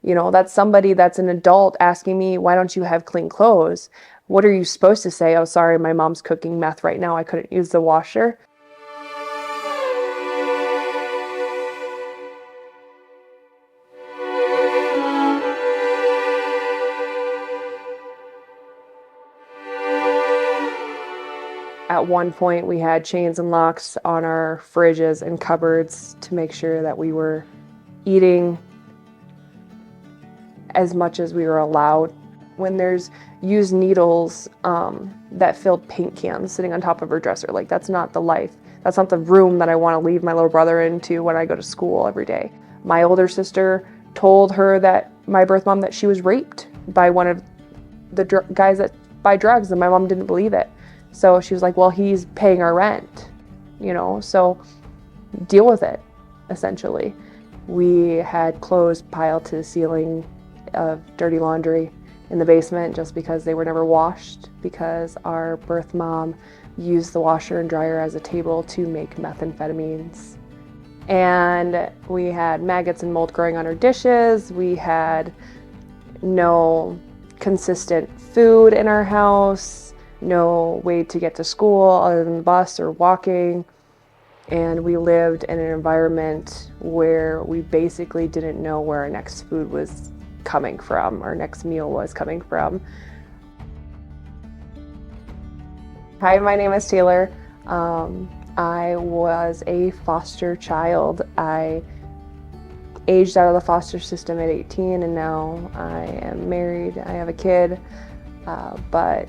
That's somebody that's an adult asking me, why don't you have clean clothes? What are you supposed to say? Oh, sorry, my mom's cooking meth right now. I couldn't use the washer. At one point, we had chains and locks on our fridges and cupboards to make sure that we were eating as much as we were allowed. When there's used needles that filled paint cans sitting on top of her dresser, like, that's not the life. That's not the room that I want to leave my little brother into when I go to school every day. My older sister told my birth mom, that she was raped by one of the guys that buy drugs, and my mom didn't believe it. So she was like, well, he's paying our rent, so deal with it, essentially. We had clothes piled to the ceiling of dirty laundry in the basement just because they were never washed, because our birth mom used the washer and dryer as a table to make methamphetamines. And we had maggots and mold growing on our dishes. We had no consistent food in our house, no way to get to school other than the bus or walking. And we lived in an environment where we basically didn't know where our next food was coming from, our next meal was coming from. Hi, my name is Taylor. I was a foster child. I aged out of the foster system at 18, and now I am married. I have a kid, but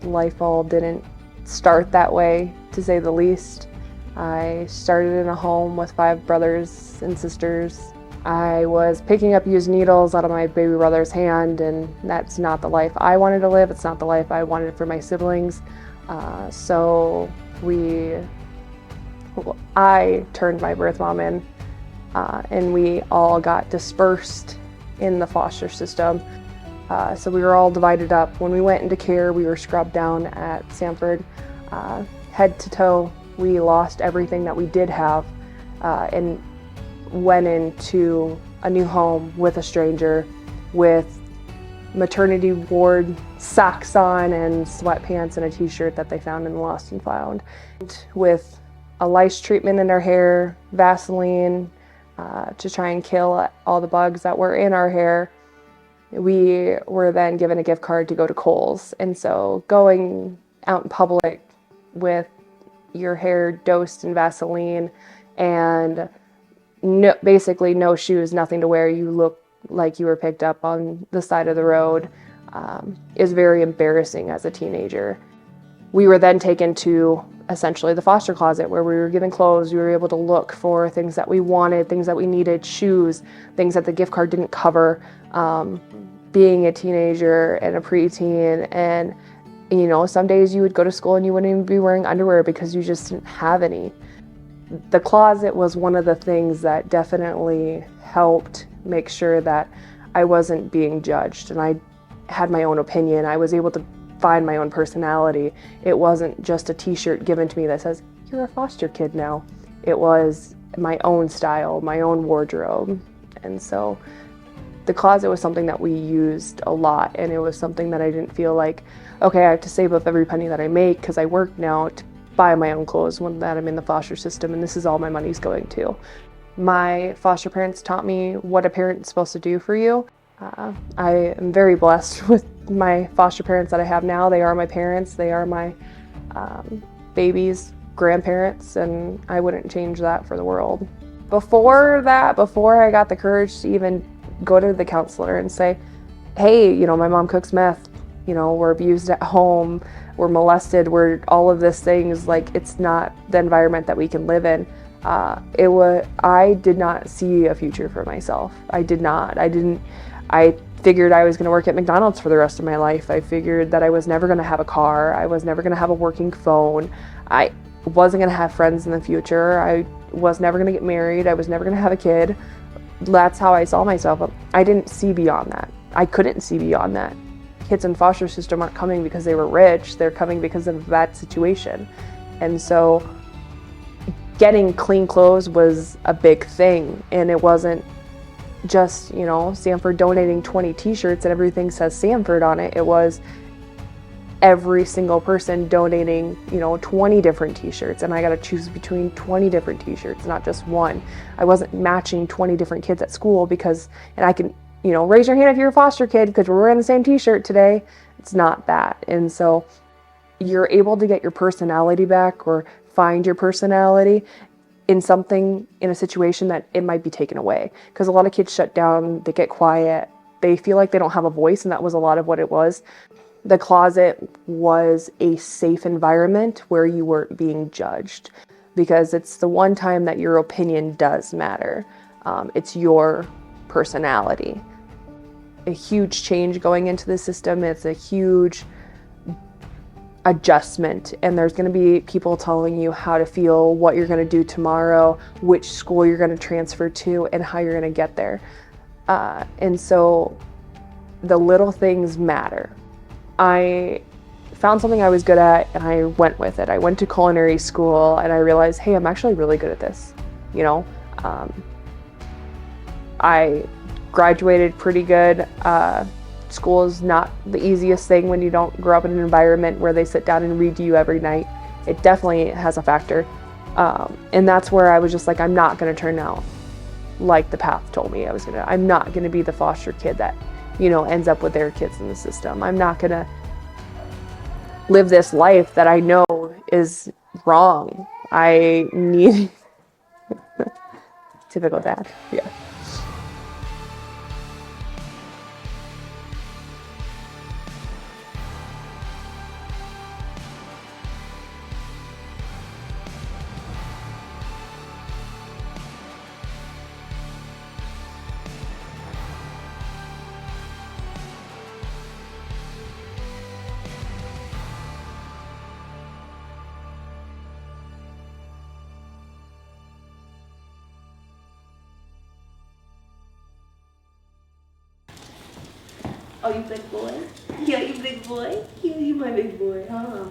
life all didn't start that way, to say the least. I started in a home with 5 brothers and sisters. I was picking up used needles out of my baby brother's hand, and that's not the life I wanted to live. It's not the life I wanted for my siblings. So I turned my birth mom in, and we all got dispersed in the foster system. So we were all divided up. When we went into care, we were scrubbed down at Sanford, head to toe. We lost everything that we did have, and went into a new home with a stranger with maternity ward socks on and sweatpants and a t-shirt that they found in the lost and found, with a lice treatment in our hair, Vaseline, to try and kill all the bugs that were in our hair. We were then given a gift card to go to Kohl's. And so going out in public with your hair doused in Vaseline and basically no shoes, nothing to wear, you look like you were picked up on the side of the road, is very embarrassing as a teenager. We were then taken to essentially the foster closet, where we were given clothes. We were able to look for things that we wanted, things that we needed, shoes, things that the gift card didn't cover. Being a teenager and a preteen, and some days you would go to school and you wouldn't even be wearing underwear because you just didn't have any. The closet was one of the things that definitely helped make sure that I wasn't being judged, and I had my own opinion. I was able to find my own personality. It wasn't just a t-shirt given to me that says, you're a foster kid now. It was my own style, my own wardrobe. And so the closet was something that we used a lot, and it was something that I didn't feel like, okay, I have to save up every penny that I make because I work now to buy my own clothes when that I'm in the foster system, and this is all my money's going to. My foster parents taught me what a parent's supposed to do for you. I am very blessed with my foster parents that I have now. They are my parents. They are my baby's grandparents, and I wouldn't change that for the world. Before I got the courage to even go to the counselor and say, hey, my mom cooks meth, we're abused at home, we're molested, we're all of these things, like, it's not the environment that we can live in. I did not see a future for myself. I figured I was going to work at McDonald's for the rest of my life. I figured that I was never going to have a car. I was never going to have a working phone. I wasn't going to have friends in the future. I was never going to get married. I was never going to have a kid. That's how I saw myself. I didn't see beyond that. I couldn't see beyond that. Kids in foster system aren't coming because they were rich. They're coming because of that situation. And so getting clean clothes was a big thing, and it wasn't just, Sanford donating 20 t-shirts and everything says Sanford on it. It was every single person donating, 20 different t-shirts, and I got to choose between 20 different t-shirts, not just one. I wasn't matching 20 different kids at school and I can, raise your hand if you're a foster kid because we're wearing the same t-shirt today. It's not that. And so you're able to get your personality back or find your personality in a situation that it might be taken away, because a lot of kids shut down, they get quiet, they feel like they don't have a voice, and that was a lot of what it was. The closet was a safe environment where you weren't being judged, because it's the one time that your opinion does matter. It's your personality. A huge change going into the system. It's a huge adjustment, and there's going to be people telling you how to feel, what you're going to do tomorrow, which school you're going to transfer to, and how you're going to get there. And so the little things matter. I found something I was good at and I went with it. I went to culinary school and I realized, hey, I'm actually really good at this. I graduated pretty good. School is not the easiest thing when you don't grow up in an environment where they sit down and read to you every night. It definitely has a factor. And that's where I was just like, I'm not going to turn out like the path told me I'm not going to be the foster kid that, ends up with their kids in the system. I'm not going to live this life that I know is wrong. I need typical dad. Yeah. Oh, you big boy? Yeah, you big boy? You my big boy, huh?